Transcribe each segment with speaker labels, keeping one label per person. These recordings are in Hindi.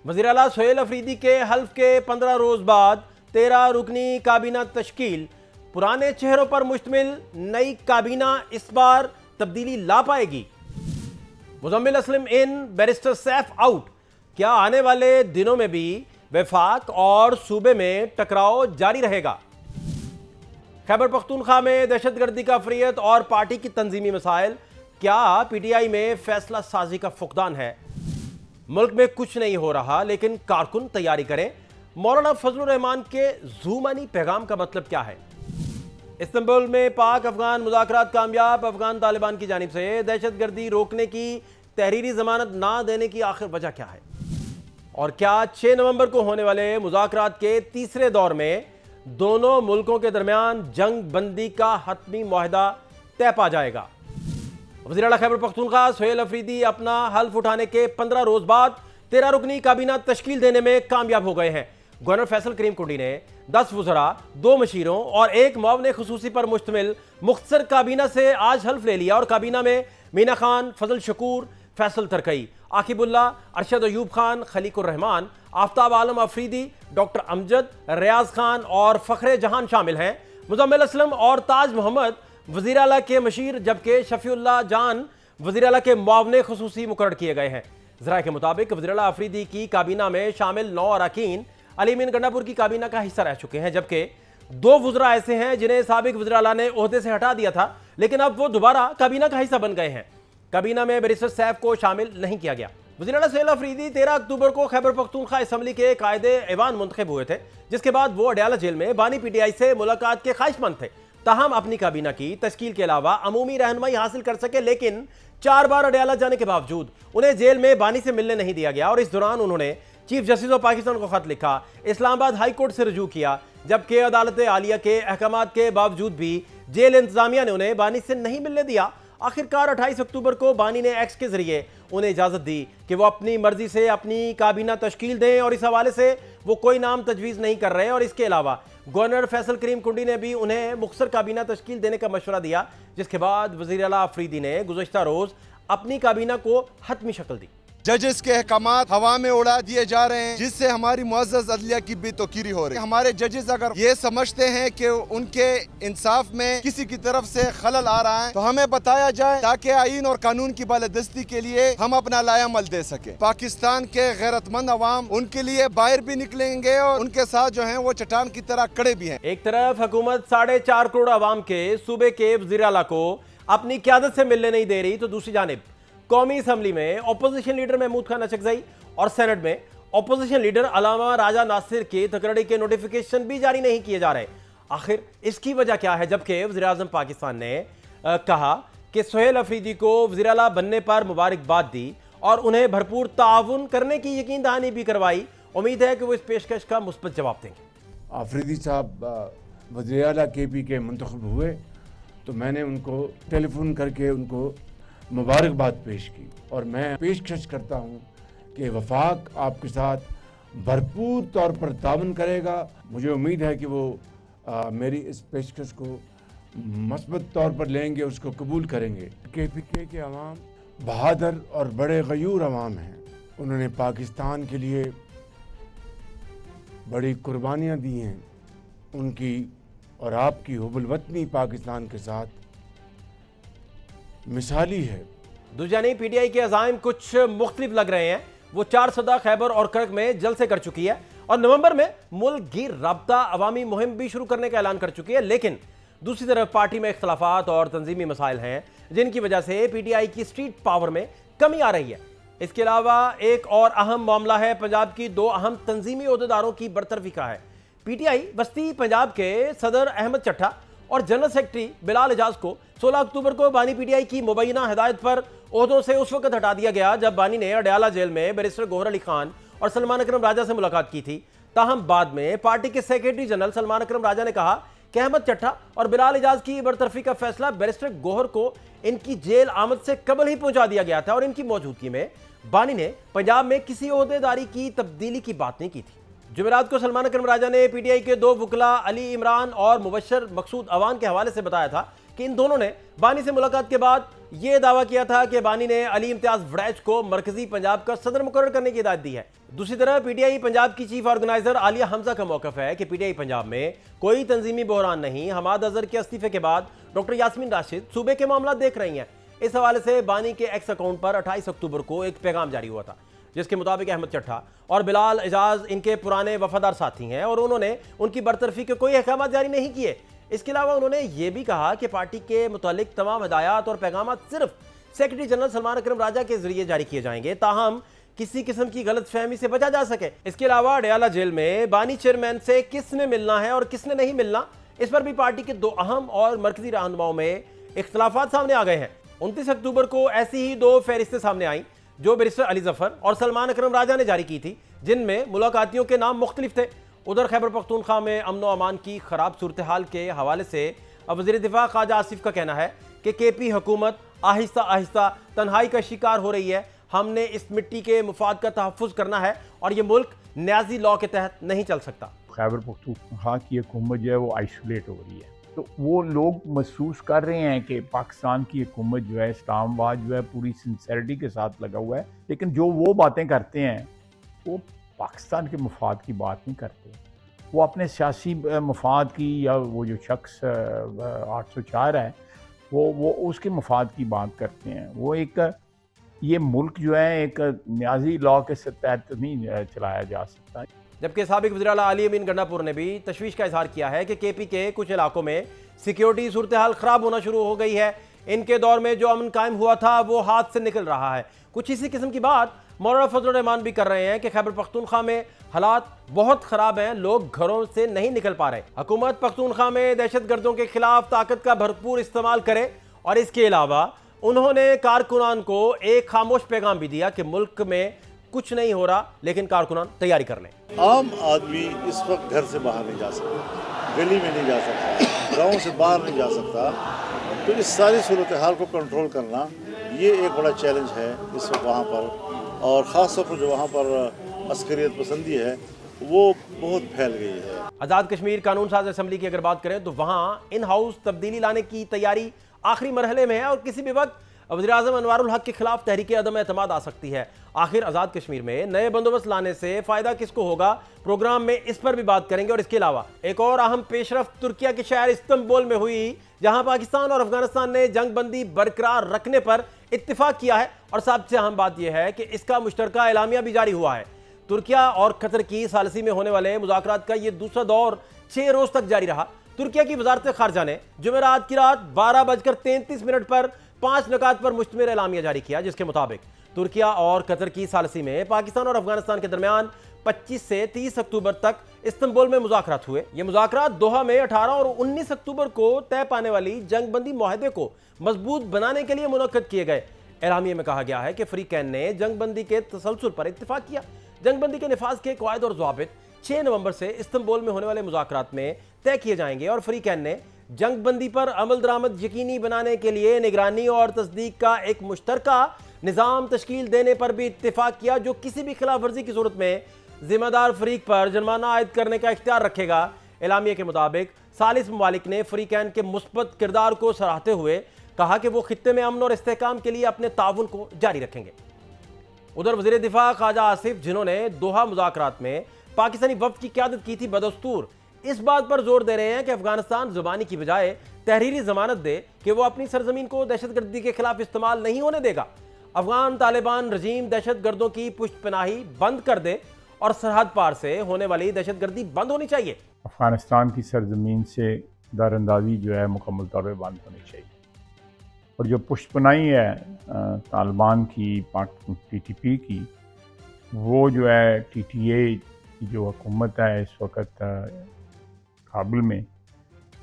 Speaker 1: वज़ीर आला सोहेल अफरीदी के हल्फ के 15 रोज बाद 13 रुकनी काबीना तश्कील। पुराने चेहरों पर मुश्तमिल नई काबीना इस बार तब्दीली ला पाएगी। मुजम्मिल असलम इन, बैरिस्टर सैफ आउट। क्या आने वाले दिनों में भी वफाक और सूबे में टकराव जारी रहेगा? खैबर पख्तूनख्वा में दहशतगर्दी का अफरियत और पार्टी की तंजीमी मसाइल। क्या पीटीआई में फैसला साजी का फुकदान है? मुल्क में कुछ नहीं हो रहा लेकिन कारकुन तैयारी करें। मौलाना फजलुर रहमान के ज़ूमानी पैगाम का मतलब क्या है? इस्तांबुल में पाक अफगान मुज़ाकरात कामयाब। अफगान तालिबान की जानिब से दहशतगर्दी रोकने की तहरीरी जमानत ना देने की आखिर वजह क्या है? और क्या 6 नवंबर को होने वाले मुज़ाकरात के तीसरे दौर में दोनों मुल्कों के दरमियान जंग बंदी का हतमी मुआहदा तय पा जाएगा? वज़ीर आला खैबर पख्तूनख्वा सोहेल अफरीदी अपना हल्फ उठाने के 15 रोज बाद 13 रुकनी काबीना तश्कील देने में कामयाब हो गए हैं। गवर्नर फैसल करीम कुंडी ने 10 वज़रा, 2 मशीरों और 1 मुआविन खुसूसी पर मुश्तमिल मुख्तसर काबीना से आज हल्फ ले लिया और काबीना में मीना खान, फजल शकूर, फैसल तरकई, आकिबुल्ला, अरशद अयूब खान, खलीकुर रहमान, आफ्ताब आलम अफरीदी, डॉक्टर अमजद, रियाज खान और फ़ख्रे जहान शामिल हैं। मुजम्मिल असलम और ताज मोहम्मद वज़ीर आला के मशीर, जबकि शफीउल्लाह जान वज़ीर आला के मुआवने खुसूसी मुकर्रर किए गए हैं। ज़राए के मुताबिक वज़ीर आला अफरीदी की काबीना में शामिल 9 अरकान अली मीन गंडापुर की काबीना का हिस्सा रह चुके हैं, जबकि 2 वज़रा ऐसे हैं जिन्हें साबिक वज़ीर आला ने ओहदे से हटा दिया था लेकिन अब वो दोबारा काबीना का हिस्सा बन गए हैं। काबीना में बैरिस्टर सैफ को शामिल नहीं किया गया। वज़ीर आला सोहेल अफरीदी 13 अक्टूबर को खैबर पख्तूनख्वा असम्बली के कायदे ऐवान मुंतखब हुए थे, जिसके बाद वो अडयाला जेल में बानी पीटीआई से मुलाकात के ख्वाहिशमंद थे। ताहम अपनी काबीना की तश्कील के अलावा अमूमी रहनुमाई हासिल कर सके, लेकिन 4 बार अडयाला जाने के बावजूद उन्हें जेल में बानी से मिलने नहीं दिया गया और इस दौरान उन्होंने चीफ जस्टिस ऑफ पाकिस्तान को खत लिखा, इस्लामाबाद हाई कोर्ट से रुजू किया, जबकि अदालत आलिया के अहकामात के बावजूद भी जेल इंतजामिया ने उन्हें बानी से नहीं मिलने दिया। आखिरकार 28 अक्टूबर को बानी ने एक्स के जरिए उन्हें इजाजत दी कि वो अपनी मर्जी से अपनी काबीना तश्कील दें और इस हवाले से वो कोई नाम तजवीज़ नहीं कर रहे। और इसके अलावा गवर्नर फैसल करीम कुंडी ने भी उन्हें मुख्तसर काबीना तश्कील देने का मशवरा दिया, जिसके बाद वज़ीर आला अफरीदी ने गुज़श्ता रोज़ अपनी काबीना को हतमी शक्ल दी।
Speaker 2: जजेस के अहकामात हवा में उड़ा दिए जा रहे हैं, जिससे हमारी मुअज़्ज़ज़ अदलिया की भी तोकीरी हो रही है। हमारे जजेस अगर ये समझते हैं कि उनके इंसाफ में किसी की तरफ से खलल आ रहा है तो हमें बताया जाए, ताकि आईन और कानून की बालादस्ती के लिए हम अपना लायामल दे सके। पाकिस्तान के गैरतमंद अवाम उनके लिए बाहर भी निकलेंगे और उनके साथ जो है वो चट्टान की तरह खड़े भी हैं।
Speaker 1: एक तरफ हुकूमत 4.5 करोड़ अवाम के सूबे के वज़ीर आला को अपनी क़यादत से मिलने नहीं दे रही, तो दूसरी जानिब कौमी असम्बली में अपोजिशन लीडर महमूद खान अचकज़ई और सेनेट में अपोजिशन लीडर अलामा राजा नासिर की तकरीर के नोटिफिकेशन भी जारी नहीं किए जा रहे। आखिर इसकी वजह क्या है? जबकि वज़ीर आज़म पाकिस्तान ने कहा कि सोहेल अफरीदी को वज़ीर आला बनने पर मुबारकबाद दी और उन्हें भरपूर ताउन करने की यकीन दहानी भी करवाई। उम्मीद है कि वो इस पेशकश का मुस्बत जवाब देंगे।
Speaker 3: अफरीदी साहब वज़ीर आला KP के मुंतखब हुए तो मैंने उनको टेलीफोन करके उनको मुबारकबाद पेश की और मैं पेशकश करता हूँ कि वफाक आपके साथ भरपूर तौर पर ताउन करेगा। मुझे उम्मीद है कि वो मेरी इस पेशकश को मस्बत तौर पर लेंगे, उसको कबूल करेंगे। KPK के अवाम बहादुर और बड़े गयूर अवाम हैं। उन्होंने पाकिस्तान के लिए बड़ी कुर्बानियाँ दी हैं। उनकी और आपकी हुब्बुल वतनी पाकिस्तान के साथ मिसाली है।
Speaker 1: दूजानी पीटीआई के अज़ाइम कुछ मुख्तलिफ लग रहे हैं। वो 4 सदा खैबर और करक में जलसे कर चुकी है और नवंबर में मुल्क गिर राब्ता अवामी मुहिम भी शुरू करने का ऐलान कर चुकी है। लेकिन दूसरी तरफ पार्टी में इख्तलाफात और तंजीमी मसाइल हैं, जिनकी वजह से पीटीआई की स्ट्रीट पावर में कमी आ रही है। इसके अलावा एक और अहम मामला है पंजाब की 2 अहम तंजीमी ओहदेदारों की बरतरफी का है। पीटीआई बस्ती पंजाब के सदर अहमद चट्टा और जनरल सेक्रेटरी बिलाल एजाज को 16 अक्टूबर को बानी पीटीआई की मुबैना हिदायत पर ओहदों से उस वक्त हटा दिया गया जब बानी ने अडयाला जेल में बैरिस्टर गोहर अली खान और सलमान अकरम राजा से मुलाकात की थी। ताहम बाद में पार्टी के सेक्रेटरी जनरल सलमान अकरम राजा ने कहा कि अहमद चट्टा और बिलाल एजाज की बरतरफी का फैसला बैरिस्टर गोहर को इनकी जेल आमद से कबल ही पहुंचा दिया गया था और इनकी मौजूदगी में बानी ने पंजाब में किसी ओहदेदारी की तब्दीली की बात नहीं की थी। जुमेरात को सलमान अकरम राजा ने पीटीआई के 2 वकला अली इमरान और मुबशर मकसूद अवान के हवाले से बताया था कि इन दोनों ने बानी से मुलाकात के बाद ये दावा किया था कि बानी ने अली इम्तियाज वड़ैच को मरकजी पंजाब का सदर मुकर्रर करने की हिदायत दी है। दूसरी तरफ पीटीआई पंजाब की चीफ ऑर्गेनाइजर आलिया हमजा का मौकफ है कि पीटीआई पंजाब में कोई तंजीमी बहरान नहीं। हमाद अजहर के इस्तीफे के बाद डॉक्टर यास्मीन राशिद सूबे के मामला देख रही हैं। इस हवाले से बानी के एक्स अकाउंट पर 28 अक्टूबर को एक पैगाम जारी हुआ था, जिसके मुताबिक अहमद चट्ठा और बिलाल एजाज इनके पुराने वफादार साथी हैं और उन्होंने उनकी बरतरफी के कोई अहकाम जारी नहीं किए। इसके अलावा उन्होंने ये भी कहा कि पार्टी के मुतालिक तमाम हिदायत और पैगाम सिर्फ सेक्रेटरी जनरल सलमान अकरम राजा के जरिए जारी किए जाएंगे, ताहम किसी किस्म की गलत फहमी से बचा जा सके। इसके अलावा डयाला जेल में बानी चेयरमैन से किसने मिलना है और किसने नहीं मिलना, इस पर भी पार्टी के दो अहम और मरकजी रहनुमाओं में इख्तलाफात सामने आ गए हैं। 29 अक्टूबर को ऐसी ही दो फहरिस्तें सामने आई जो बैरिस्टर अली जफर और सलमान अकरम राजा ने जारी की थी, जिनमें मुलाकातियों के नाम मुख्तलिफ थे। उधर खैबर पख्तूनख्वा में अमन व अमान की खराब सूरत हाल के हवाले से वज़ीर दिफा ख्वाजा आसिफ का कहना है कि केपी हुकूमत आहिस्ता आहिस्ता तन्हाई का शिकार हो रही है। हमने इस मिट्टी के मुफाद का तहफ़्फ़ुज़ करना है और ये मुल्क न्याजी लॉ के तहत नहीं चल सकता।
Speaker 4: खैबर पख्तूनख्वा की हुकूमत जो है वो आइसोलेट हो रही है, तो वो लोग महसूस कर रहे हैं कि पाकिस्तान की हुकूमत जो है, इस्लामाबाद जो है पूरी सिंसेरिटी के साथ लगा हुआ है, लेकिन जो वो बातें करते हैं वो पाकिस्तान के मफाद की बात नहीं करते। वो अपने सियासी मफाद की, या वो जो शख्स 804 है वो उसके मफाद की बात करते हैं। वो एक ये मुल्क जो है एक न्याजी लॉ के तहत नहीं चलाया जा सकता।
Speaker 1: जबकि साबिक वज़ीर आला अली अमीन गंडापुर ने भी तशवीश का इजहार किया है कि केपी के कुछ इलाकों में सिक्योरिटी सूरत हाल खराब होना शुरू हो गई है। इनके दौर में जो अमन कायम हुआ था वो हाथ से निकल रहा है। कुछ इसी किस्म की बात मौलाना फजल रहमान भी कर रहे हैं कि खैबर पख्तूनख्वा में हालात बहुत खराब हैं, लोग घरों से नहीं निकल पा रहे। हुकूमत पख्तूनख्वा में दहशतगर्दों के खिलाफ ताकत का भरपूर इस्तेमाल करे। और इसके अलावा उन्होंने कारकुनान को एक खामोश पैगाम भी दिया कि मुल्क में कुछ नहीं हो रहा, लेकिन कारकुनान तैयारी कर लें।
Speaker 5: आम आदमी इस वक्त घर से बाहर नहीं जा सकता, गली में नहीं जा सकता, गाँव से बाहर नहीं जा सकता। तो इस सारी सूरत हाल को कंट्रोल करना ये एक बड़ा चैलेंज है इस वक्त वहाँ पर। और ख़ास तौर पर जो वहाँ पर अस्करियत पसंदी है वो बहुत फैल गई है।
Speaker 1: आज़ाद कश्मीर कानून साज असम्बली की अगर बात करें तो वहाँ इन हाउस तब्दीली लाने की तैयारी आखिरी मरहले में है और किसी भी वक्त वज़ीर आज़म अनवारुल हक के खिलाफ तहरीक अदम एतमाद आ सकती है। आखिर आज़ाद कश्मीर में नए बंदोबस्त लाने से फ़ायदा किसको होगा, प्रोग्राम में इस पर भी बात करेंगे। और इसके अलावा एक और अहम पेशरफ्त तुर्किया के शहर इस्तांबुल में हुई, जहां पाकिस्तान और अफगानिस्तान ने जंगबंदी बरकरार रखने पर इत्तेफाक किया है। और सबसे अहम बात यह है कि इसका मुश्तरका एलामिया भी जारी हुआ है। तुर्किया और कतर की सालसी में होने वाले मुज़ाकरात का यह दूसरा दौर 6 रोज तक जारी रहा। तुर्किया की वजारत खारजा ने जुमेरात की रात 12:33 पर 5 नुकात पर मुश्तमिल एलामिया जारी किया, जिसके मुताबिक तुर्किया और कतर की सालसी में पाकिस्तान और अफगानिस्तान के दरमियान 25 से 30 अक्टूबर तक इस्तांबुल में मुज़ाकरात हुए। ये मुज़ाकरात दोहा में 18 और 19 अक्टूबर को तय पाने वाली जंगबंदी मुआहदे को मजबूत बनाने के लिए मुनक्कद किए गए। एलामिया में कहा गया है कि फ्री कैन ने जंगबंदी के तसलसल पर इत्तेफाक किया। जंगबंदी के निफाज के कवायद और ज़वाबित 6 नवंबर से इस्तांबुल में होने वाले मुज़ाकरात में तय किए जाएंगे। और फ्री कैन ने जंगबंदी पर अमल दरामद यकीनी बनाने के लिए निगरानी और तस्दीक का एक मुश्तरका निज़ाम तश्कील देने पर भी इत्तेफाक किया, जो किसी भी खिलाफ वर्जी की सूरत में जिम्मेदार फरीक पर जुर्माना आयद करने का इख्तियार रखेगा। एलामिया के मुताबिक सालिस ममालिक ने फ्री कैन के मुस्बत किरदार को सराहते हुए कहा कि वो खित्ते में अमन और इस्तेहकाम के लिए अपने ताउन को जारी रखेंगे। उधर वज़ीर दिफा ख्वाजा आसिफ, जिन्होंने दोहा मुज़ाकरात में पाकिस्तानी वफ़द की क़यादत की थी, बदस्तूर इस बात पर जोर दे रहे हैं कि अफगानिस्तान ज़ुबानी की बजाय तहरीरी ज़मानत दे कि वो अपनी सरजमीन को दहशतगर्दी के खिलाफ इस्तेमाल नहीं होने देगा। अफगान तालिबान रजीम दहशतगर्दों की पुष्टपनाही बंद कर दे और सरहद पार से होने वाली दहशतगर्दी बंद होनी चाहिए।
Speaker 4: अफगानिस्तान की सरजमीन से दरअंदाजी जो है मुकम्मल तौर पर बंद होनी चाहिए। और जो पुष्टपनाही है तालिबान की, TTP की, वो जो है TTA की जो हुकूमत है इस वक्त काबुल में,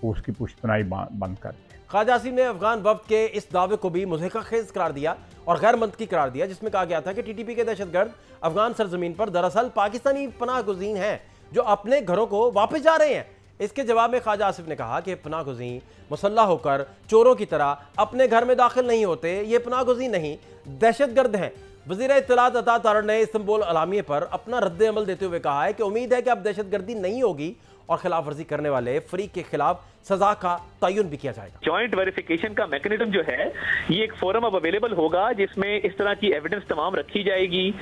Speaker 4: उसकी पुष्टपनाही बंद कर दें।
Speaker 1: ख्वाजा आसिफ ने अफगान वफ़द के इस दावे को भी मुज़हिका खेज़ करार दिया और गैर मंतकी करार दिया, जिसमें कहा गया था कि TTP के दहशतगर्द अफगान सरजमीन पर दरअसल पाकिस्तानी पनाह गुज़ीन हैं जो अपने घरों को वापस जा रहे हैं। इसके जवाब में ख्वाजा आसिफ ने कहा कि पनाह गुज़ीन मुसल्लह होकर चोरों की तरह अपने घर में दाखिल नहीं होते, ये पनाह गुज़ीन नहीं, दहशतगर्द हैं। वज़ीर इत्तलात अता तारड़ ने इस्तांबुल एलामिया पर अपना रद्द अमल देते हुए कहा है कि उम्मीद है कि अब दहशतगर्दी नहीं होगी और खिलाफ वर्जी करने वाले फरीक के खिलाफ सजा का तयन भी किया जाएगा।
Speaker 6: जॉइंट वेरिफिकेशन का मैकेनिज्म जो है ये एक फोरम अब अवेलेबल होगा जिसमें इस तरह की एविडेंस तमाम रखी जाएगी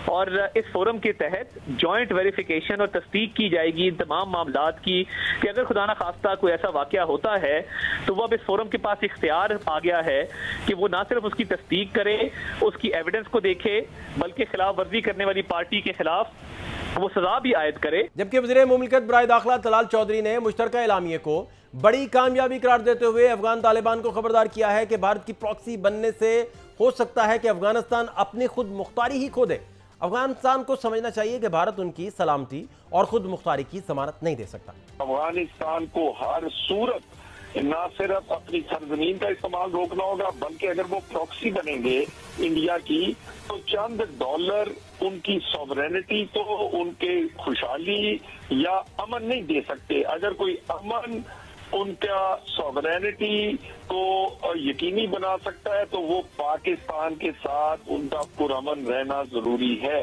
Speaker 6: और इस फोरम के तहत जॉइंट वेरिफिकेशन और तस्दीक की जाएगी इन तमाम मामलात की कि अगर खुदा ना खास्ता कोई ऐसा वाकया होता है तो वो अब इस फोरम के पास इख्तियार आ गया है कि वो ना सिर्फ उसकी तस्दीक करे, उसकी एविडेंस को देखे, बल्कि खिलाफ वर्जी करने वाली पार्टी के खिलाफ वो सजा भी आयद करे।
Speaker 1: जबकि वज़ीर मुमलिकत बराए दाखिला तलाल चौधरी ने मुश्तरका एलामिये को बड़ी कामयाबी करार देते हुए अफगान तालिबान को खबरदार किया है कि भारत की प्रॉक्सी बनने से हो सकता है कि अफगानिस्तान अपनी खुद मुख्तारी ही खो दे। अफगानिस्तान को समझना चाहिए कि भारत उनकी सलामती और खुद मुख्तारी की जमानत नहीं दे सकता।
Speaker 7: अफगानिस्तान को हर सूरत न सिर्फ अपनी सरजमीन का इस्तेमाल रोकना होगा, बल्कि अगर वो प्रॉक्सी बनेंगे इंडिया की तो चंद डॉलर उनकी सॉवरेनिटी तो उनके खुशहाली या अमन नहीं दे सकते। अगर कोई अमन उनका सॉवरेनिटी को यकीनी बना सकता है तो वो पाकिस्तान के साथ उनका पुरअमन रहना जरूरी है।